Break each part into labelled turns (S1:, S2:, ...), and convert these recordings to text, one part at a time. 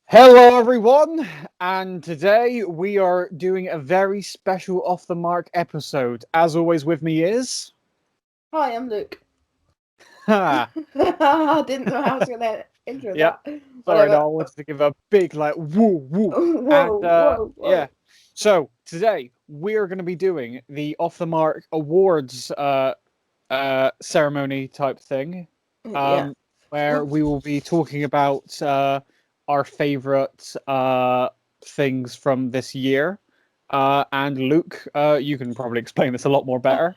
S1: Hello, everyone, and today we are doing a very special Off the Mark episode. As always, with me is.
S2: Hi, I'm Luke.
S1: Ha!
S2: I didn't know how I was going to intro
S1: Yeah,
S2: that.
S1: sorry, no,
S2: Whatever.
S1: I wanted to give a big, woo, woo.
S2: Whoa,
S1: And,
S2: whoa,
S1: yeah.
S2: whoa.
S1: So, today we're going to be doing the Off the Mark Awards ceremony type thing,
S2: Yeah.
S1: where we will be talking about our favorite things from this year. And Luke, you can probably explain this a lot more
S2: Uh,
S1: better.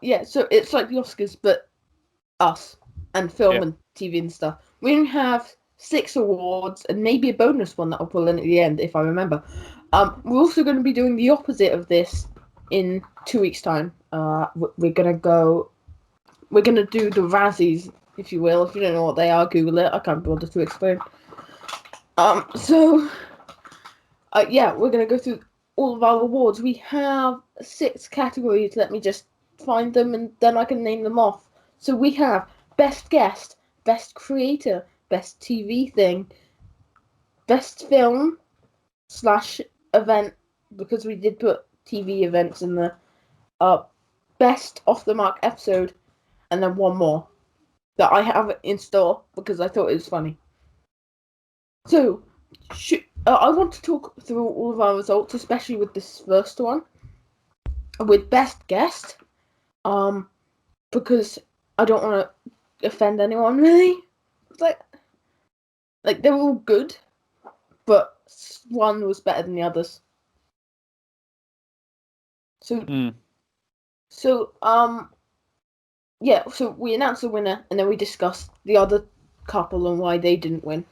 S2: yeah, so it's like the Oscars, but us and film
S1: Yeah.
S2: and TV and stuff. We have 6 awards and maybe a bonus one that I'll pull in at the end if I remember. We're also going to be doing the opposite of this in 2 weeks' time. We're gonna do the Razzies, if you will. If you don't know what they are, Google it. I can't bother to explain. So yeah, we're gonna go through all of our awards. We have 6 categories. Let me just find them and then I can name them off. So we have best guest, best creator, best TV thing, best film slash event because we did put TV events in the best off the mark episode, and then one more that I have in store because I thought it was funny. So, I want to talk through all of our results, especially with this first one, with best guest, um, because I don't want to offend anyone really. Like, they're all good, but one was better than the others. So,
S1: Mm.
S2: so yeah. So we announced the winner, and then we discussed the other couple and why they didn't win.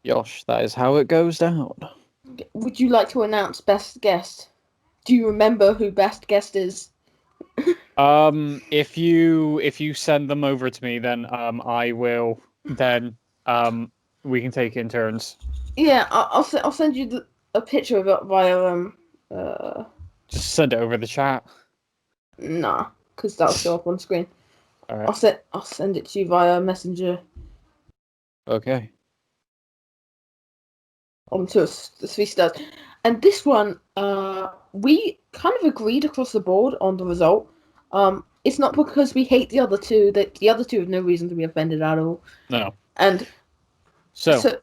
S1: Yosh, that is how it goes down.
S2: Would you like to announce best guest? Do you remember who best guest is?
S1: If you send them over to me, then I will. Then we can take it in turns.
S2: Yeah, I'll send you a picture of it via uh
S1: Just send it over the chat.
S2: nah, because that'll show up on screen.
S1: All right.
S2: I'll send it to you via Messenger
S1: Okay.
S2: onto the 3 stars. And this one, we kind of agreed across the board on the result. It's not because we hate the other two; that the other two have no reason to be offended at all.
S1: No.
S2: And
S1: So.
S2: so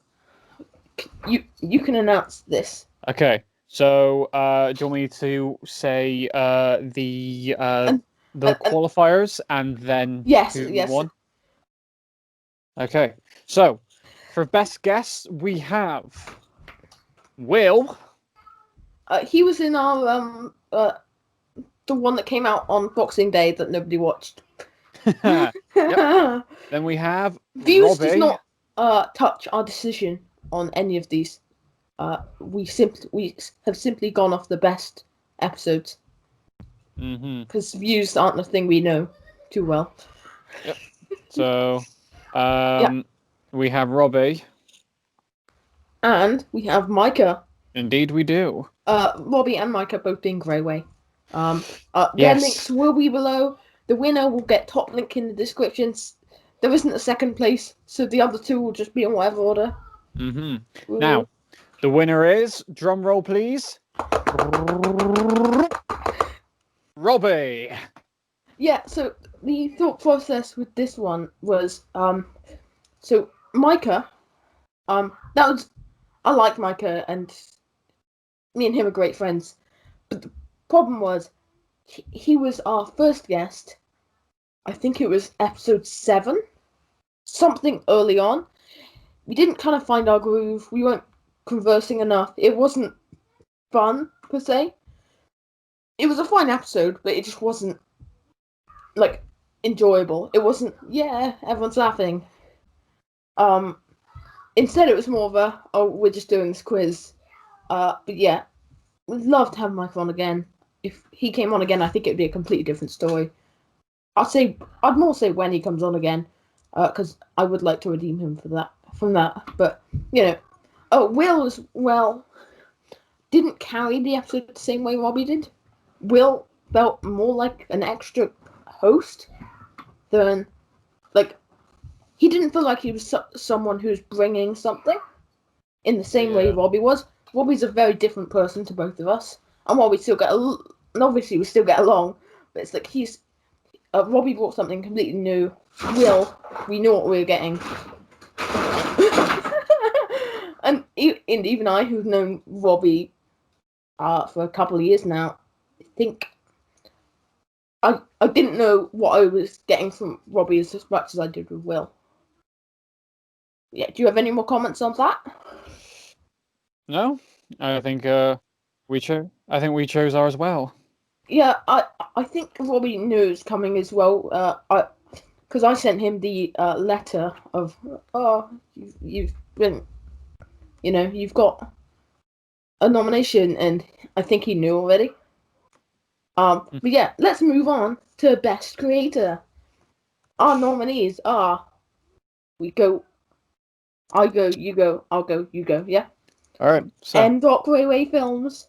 S2: you can announce this.
S1: Okay. So, do you want me to say
S2: And,
S1: the
S2: and
S1: qualifiers and then
S2: yes,
S1: who
S2: yes.
S1: won? Okay. So, for best guess, we have Will.
S2: He was in our the one that came out on Boxing Day that nobody watched.
S1: Yep. Then we have
S2: Views does
S1: Robbie.
S2: not touch our decision on any of these. We have simply gone off the best episodes because views aren't a thing we know too well.
S1: Yep. So,
S2: Yeah,
S1: we have Robbie.
S2: and we have Micah.
S1: Indeed, we do.
S2: Robbie and Micah both being Greyway. Their links
S1: Yes.
S2: will be below. The winner will get top link in the descriptions. There isn't a second place, so the other two will just be in whatever order.
S1: Now, the winner is, drum roll please, Robbie.
S2: Yeah, so the thought process with this one was so Micah, that was I like Micah and me and him are great friends. But the problem was he was our first guest. I think it was episode 7, something early on. We didn't kind of find our groove. We weren't conversing enough. It wasn't fun per se. It was a fine episode, but it just wasn't like enjoyable. It wasn't everyone's laughing. Um Instead it was more of a we're just doing this quiz. But yeah, we'd love to have Mike on again. If he came on again, I think it'd be a completely different story. I'd more say when he comes on again, because I would like to redeem him from that. But Will as well didn't carry the episode the same way Robbie did. Will felt more like an extra host than like he didn't feel like he was someone who's bringing something. in the same way Robbie was. Robbie's a very different person to both of us, and while we still get and obviously we still get along, but it's like Robbie brought something completely new. We knew what we were getting. and even I, who've known Robbie for a couple of years now, I think I didn't know what I was getting from Robbie as much as I did with Will. Yeah, do you have any more comments on that?
S1: No, I think we chose ours well.
S2: Yeah, I think Robbie knew it was coming as well. Because I sent him the letter of, you've been, you've got a nomination, and I think he knew already. But yeah, let's move on to Best Creator. Our nominees are, I go, you go, I'll go, you go, yeah?
S1: All right, so.
S2: And Doc Railway Films.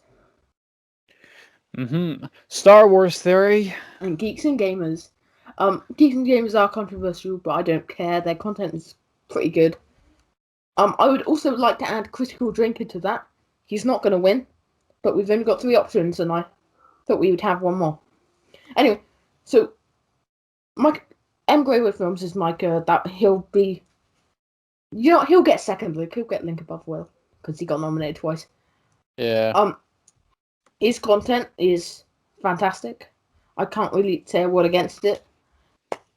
S1: Star Wars Theory.
S2: And Geeks and Gamers. Geeks and Gamers are controversial, but I don't care. Their content is pretty good. I would also like to add Critical Drinker to that. He's not going to win, but we've only got 3 options, and I thought we would have one more. Anyway, so M. Grayway Films is Micah. That he'll be, he'll get second. He'll get Link above Will because he got nominated twice.
S1: Yeah.
S2: His content is fantastic. I can't really say a word against it.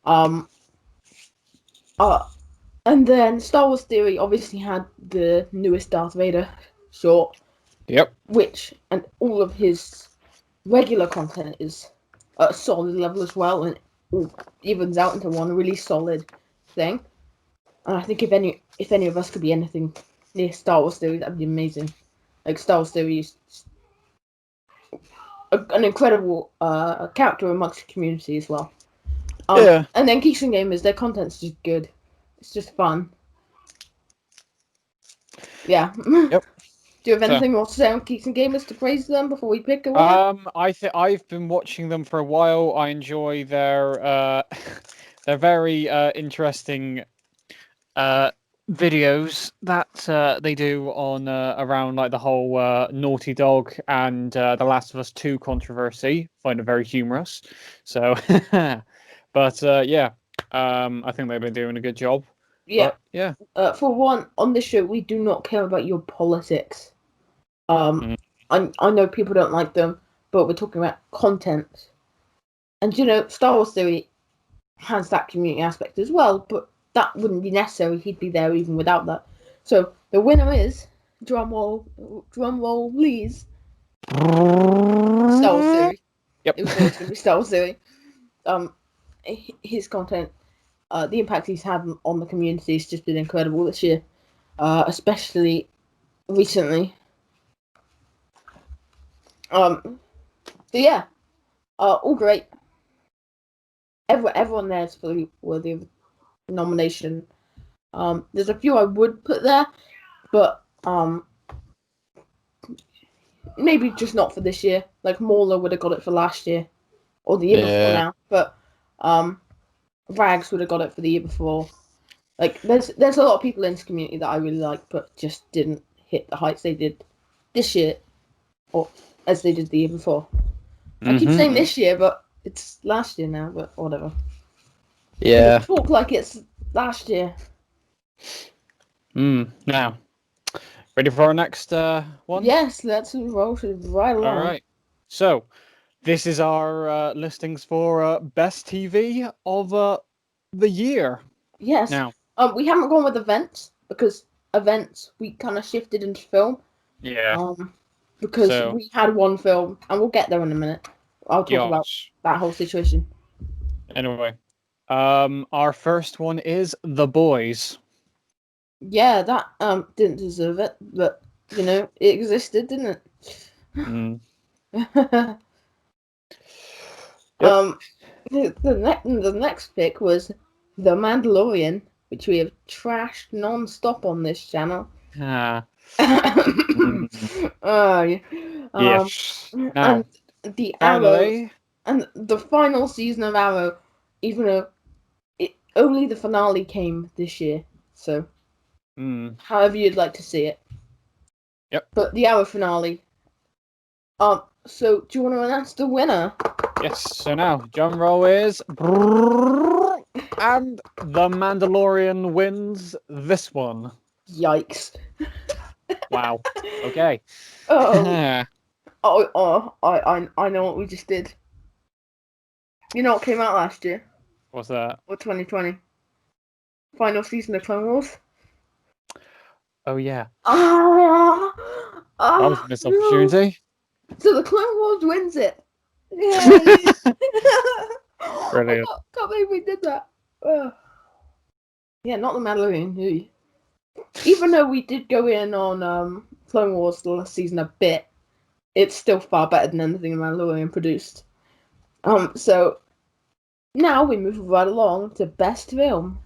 S2: And then Star Wars Theory obviously had the newest Darth Vader short.
S1: Yep.
S2: And all of his regular content is at a solid level as well, and it all evens out into one really solid thing. And I think if any of us could be anything near Star Wars Theory, that'd be amazing. Like, Star Wars Theory is an incredible character amongst the community as well.
S1: Yeah.
S2: And then Geeks and Gamers, their content's just good. It's just fun. Yeah.
S1: Yep.
S2: Do you have anything more to say on Geeks and Gamers to praise them before we pick a winner?
S1: I've been watching them for a while. I enjoy their their very interesting videos that they do on around like the whole Naughty Dog and The Last of Us 2 controversy. Find it very humorous. So, but yeah, I think they've been doing a good job.
S2: Yeah.
S1: But, yeah.
S2: For one, on this show, we do not care about your politics. I know people don't like them, but we're talking about content. And Star Wars Theory has that community aspect as well, but that wouldn't be necessary. He'd be there even without that. So the winner is, drum roll, please. Star Wars Theory.
S1: Yep.
S2: It was always going to be Star Wars Theory. His content, the impact he's had on the community has just been incredible this year, especially recently. So yeah, all great. Everyone there is fully worthy of nomination. There's a few I would put there, but maybe just not for this year. Like Mauler would have got it for last year, or the year before now. But Rags would have got it for the year before. Like there's a lot of people in this community that I really like, but just didn't hit the heights they did this year, or as they did the year before. I keep saying this year, but it's last year now. But whatever.
S1: Yeah.
S2: Talk like it's last year.
S1: Now, ready for our next one?
S2: Yes, let's roll right along.
S1: All right. So, this is our listings for best TV of the year.
S2: Yes.
S1: Now,
S2: we haven't gone with events because events we kind of shifted into film.
S1: Yeah.
S2: Because we had one film, and we'll get there in a minute. I'll talk about that whole situation.
S1: Anyway, our first one is The Boys.
S2: Yeah, that didn't deserve it, but it existed, didn't it? The next pick was The Mandalorian, which we have trashed non-stop on this channel.
S1: Yes.
S2: And the Arrow, and the final season of Arrow, even though only the finale came this year. So, however you'd like to see it.
S1: Yep.
S2: But the hour finale. So do you want to announce the winner?
S1: Yes. So now, drum roll is, and the Mandalorian wins this one.
S2: Yikes!
S1: Wow. Okay.
S2: Oh, I know what we just did. You know what came out last year
S1: What's that?
S2: or 2020? Final season of Clone Wars.
S1: Oh yeah.
S2: Ah,
S1: That was a missed
S2: no.
S1: opportunity.
S2: So the Clone Wars wins it. Yay! I
S1: Brilliant.
S2: can't believe we did that. Yeah, not the Mandalorian. Even though we did go in on Clone Wars the last season a bit, it's still far better than anything the Mandalorian produced. So now we move right along to best film.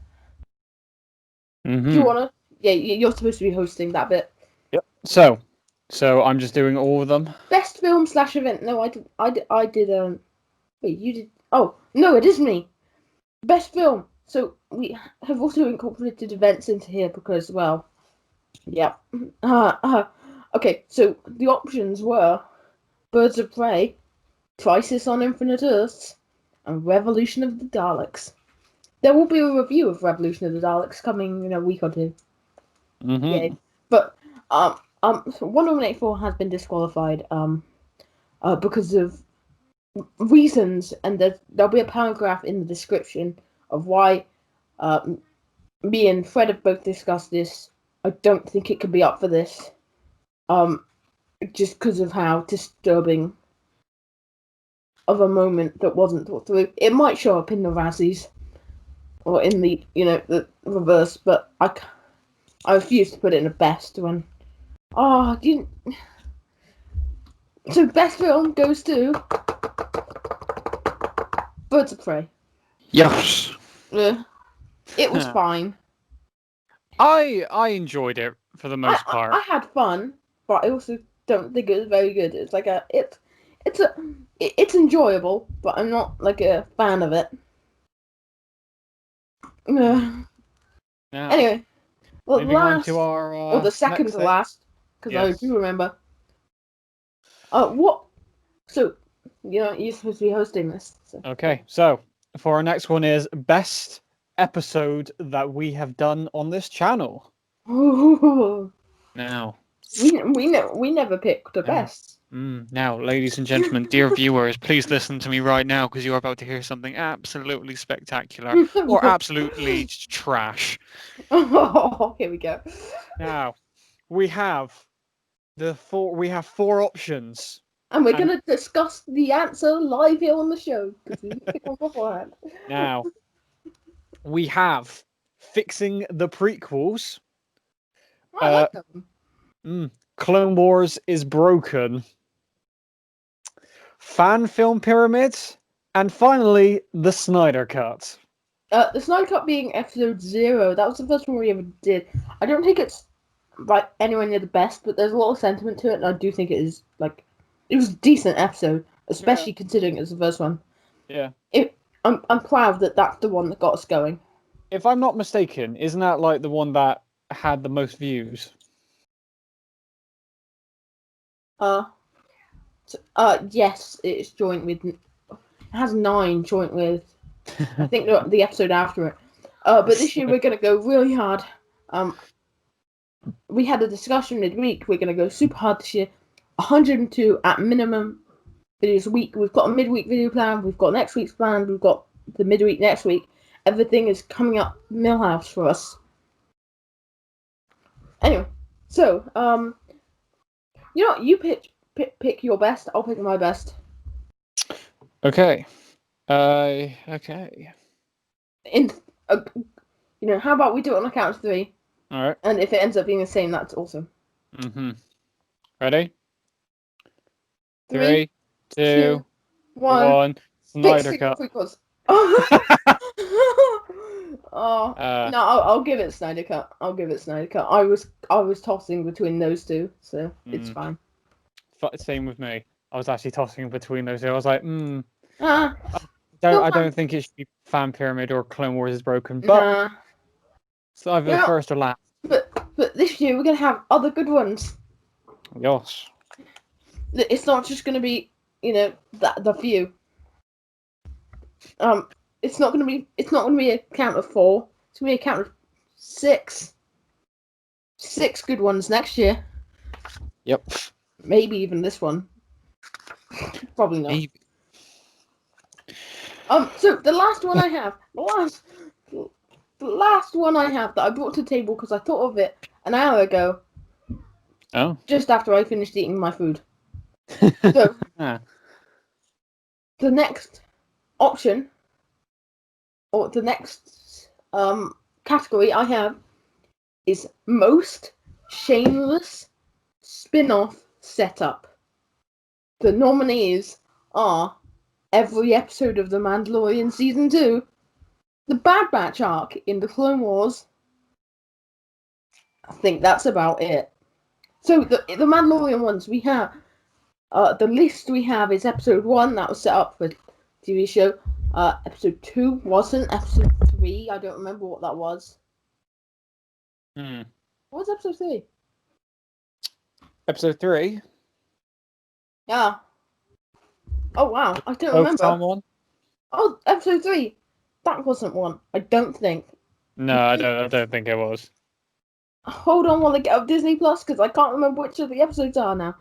S2: Do you
S1: Mm-hmm.
S2: wanna? Yeah, you're supposed to be hosting that bit.
S1: Yep. So I'm just doing all of them.
S2: Best film slash event. No, I did. I did. Wait, you did. Oh no, it is me. Best film. So we have also incorporated events into here because, well, yeah. Okay, so the options were Birds of Prey, Crisis on Infinite Earths, and Revolution of the Daleks. There will be a review of Revolution of the Daleks coming in a week or two.
S1: Mm-hmm.
S2: Yay! But so 184 has been disqualified because of reasons, and there'll be a paragraph in the description of why me and Fred have both discussed this. I don't think it could be up for this. Just because of how disturbing of a moment that wasn't thought through. It might show up in the Razzies or in the reverse, but I refuse to put it in the best one. Oh, so best film goes to Birds of Prey.
S1: Yes.
S2: It was fine.
S1: I enjoyed it for the most
S2: I
S1: part.
S2: had fun, but I also don't think it was very good. It's like it's a it's enjoyable, but I'm not like a fan of it.
S1: Now,
S2: Anyway, well,
S1: moving on to
S2: last
S1: our
S2: or the second
S1: next
S2: to
S1: thing.
S2: last, because I
S1: Yes.
S2: do remember. What? So, you're supposed to be hosting this. So.
S1: Okay. So for our next one is best episode that we have done on this channel. Now,
S2: we never picked the
S1: now,
S2: best.
S1: now, ladies and gentlemen, dear viewers, please listen to me right now because you're about to hear something absolutely spectacular or absolutely trash.
S2: Oh, here we go.
S1: Now, we have we have four options.
S2: And we're
S1: And
S2: gonna discuss the answer live here on the show because we didn't pick one beforehand.
S1: now we have fixing the prequels.
S2: Oh, I like
S1: Clone Wars is broken. Fan film pyramids, and finally the Snyder Cut.
S2: The Snyder Cut being episode 0, that was the first one we ever did. I don't think it's like anywhere near the best, but there's a lot of sentiment to it, and I do think it is like it was a decent episode, especially considering it was the first one.
S1: Yeah.
S2: I'm proud that that's the one that got us going.
S1: If I'm not mistaken, isn't that like the one that had the most views?
S2: Yes, it's joint with. It has 9 joint with. I think the episode after it. But this year we're gonna go really hard. We had a discussion midweek. We're gonna go super hard this year. 102 at minimum videos a week. We've got a midweek video plan. We've got next week's plan. We've got the midweek next week. Everything is coming up Millhouse for us. Anyway, so you pick your best. I'll pick my best.
S1: Okay. Okay.
S2: In how about we do it on a count of 3?
S1: All right.
S2: And if it ends up being the same, that's awesome.
S1: Ready?
S2: 3,
S1: 3, 2,
S2: 1.
S1: 1. Snyder Cut.
S2: Prequels. Oh no, I'll give it Snyder Cut. I'll give it Snyder Cut. I was tossing between those two, so it's fine.
S1: Same with me. I was actually tossing between those two. I was like,
S2: Ah,
S1: I don't think it should be Fan Pyramid or Clone Wars is broken, but
S2: nah.
S1: it's either the first or last.
S2: But this year we're gonna have other good ones.
S1: Yes.
S2: It's not just going to be, the few. It's not going to be. It's not going to be a count of 4. It's going to be a count of 6. 6 good ones next year.
S1: Yep.
S2: Maybe even this one. Probably not.
S1: Maybe.
S2: So the last one I have, the last one I have that I brought to the table because I thought of it an hour ago, just after I finished eating my food. So the next option, or the next category I have, is most shameless spin-off setup. The nominees are every episode of The Mandalorian Season 2, the Bad Batch arc in the Clone Wars. I think that's about it. So the Mandalorian ones we have, the list we have is episode 1 that was set up for TV show. Episode 2 wasn't. Episode 3, I don't remember what that was. What was episode 3?
S1: Episode 3?
S2: Yeah. Oh wow, I don't remember.
S1: One?
S2: Oh, episode 3. That wasn't one. I don't think.
S1: No, I don't think it was.
S2: Hold on while I get up Disney Plus because I can't remember which of the episodes are now.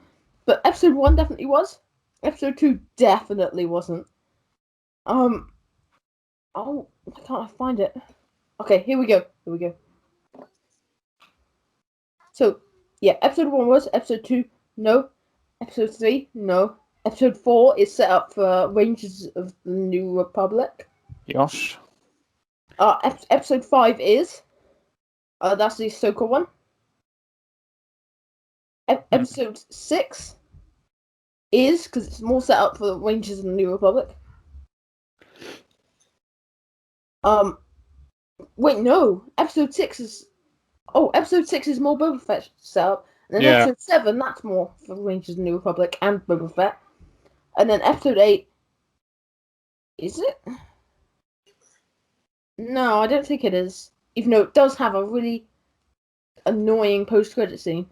S2: But episode 1 definitely was. Episode 2 definitely wasn't. Oh, why can't I find it? Okay, here we go. So, yeah, episode 1 was. Episode 2, no. Episode 3, no. Episode 4 is set up for Rangers of the New Republic.
S1: Yosh.
S2: Episode 5 is. That's the Ahsoka one. Episode 6 is, because it's more set up for Rangers of the New Republic. Wait, no. Episode 6 is. Oh, episode 6 is more Boba Fett setup. And then episode 7, that's more for Rangers of the New Republic and Boba Fett. And then episode 8. Is it? No, I don't think it is. Even though it does have a really annoying post-credit scene.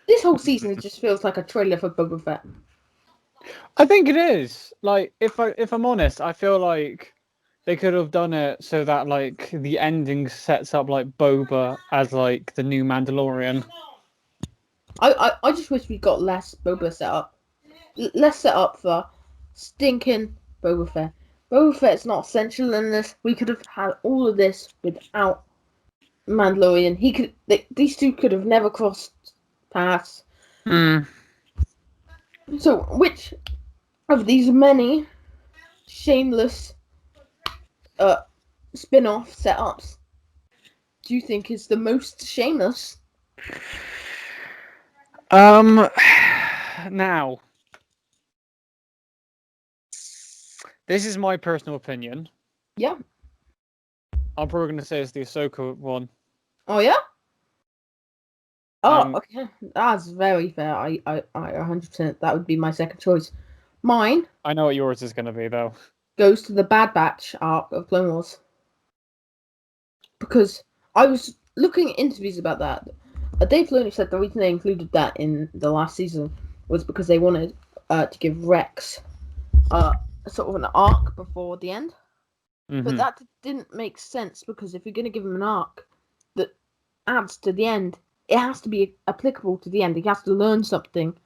S2: This whole season just feels like a trailer for Boba Fett.
S1: I think it is. Like, if I'm honest, I feel like they could have done it so that like the ending sets up like Boba as like the new Mandalorian.
S2: I just wish we got less Boba set up. Less set up for stinking Boba Fett. Boba Fett's not essential in this. We could have had all of this without Mandalorian. These two could have never crossed paths. So, which of these many shameless spin-off setups do you think is the most shameless?
S1: Now, this is my personal opinion.
S2: Yeah.
S1: I'm probably going to say it's the Ahsoka one.
S2: Oh yeah. Oh, okay. That's very fair. I 100%. That would be my second choice. Mine.
S1: I know what yours is going to be though.
S2: Goes to the Bad Batch arc of Clone Wars. Because I was looking at interviews about that. Dave Filoni said the reason they included that in the last season was because they wanted to give Rex sort of an arc before the end. Mm-hmm. But that didn't make sense because if you're going to give him an arc that adds to the end, it has to be applicable to the end. He has to learn something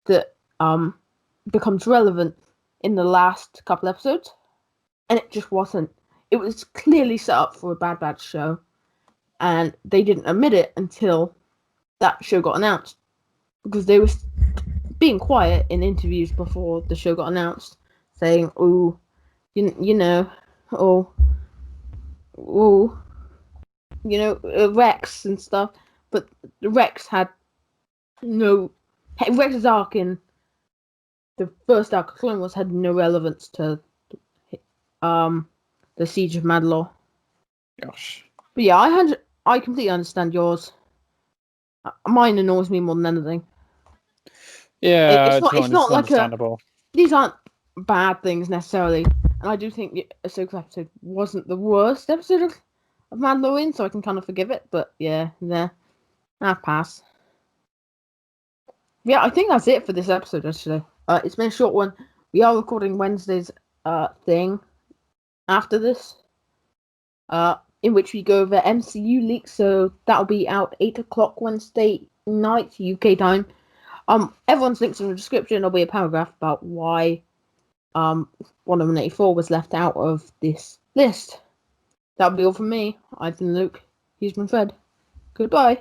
S2: that becomes relevant in the last couple episodes. And it just wasn't. It was clearly set up for a Bad Batch show. And they didn't admit it until that show got announced. Because they were being quiet in interviews before the show got announced. Saying, oh, you know, Rex and stuff. But Rex had Rex's arc in the first arc of Clone Wars had no relevance to the Siege of Mandalore.
S1: Gosh.
S2: But yeah, I completely understand yours. Mine annoys me more than anything.
S1: Yeah,
S2: it's not like
S1: understandable.
S2: These aren't bad things necessarily, and I do think the Ahsoka episode wasn't the worst episode of Mandalorian, so I can kind of forgive it. But yeah, I'll pass. Yeah, I think that's it for this episode. Actually, it's been a short one. We are recording Wednesday's thing after this, in which we go over MCU leaks. So that'll be out 8 o'clock Wednesday night UK time. Everyone's links in the description. There'll be a paragraph about why Wonder Woman 84 was left out of this list. That'll be all from me. I've been Luke. He's been Fred. Goodbye.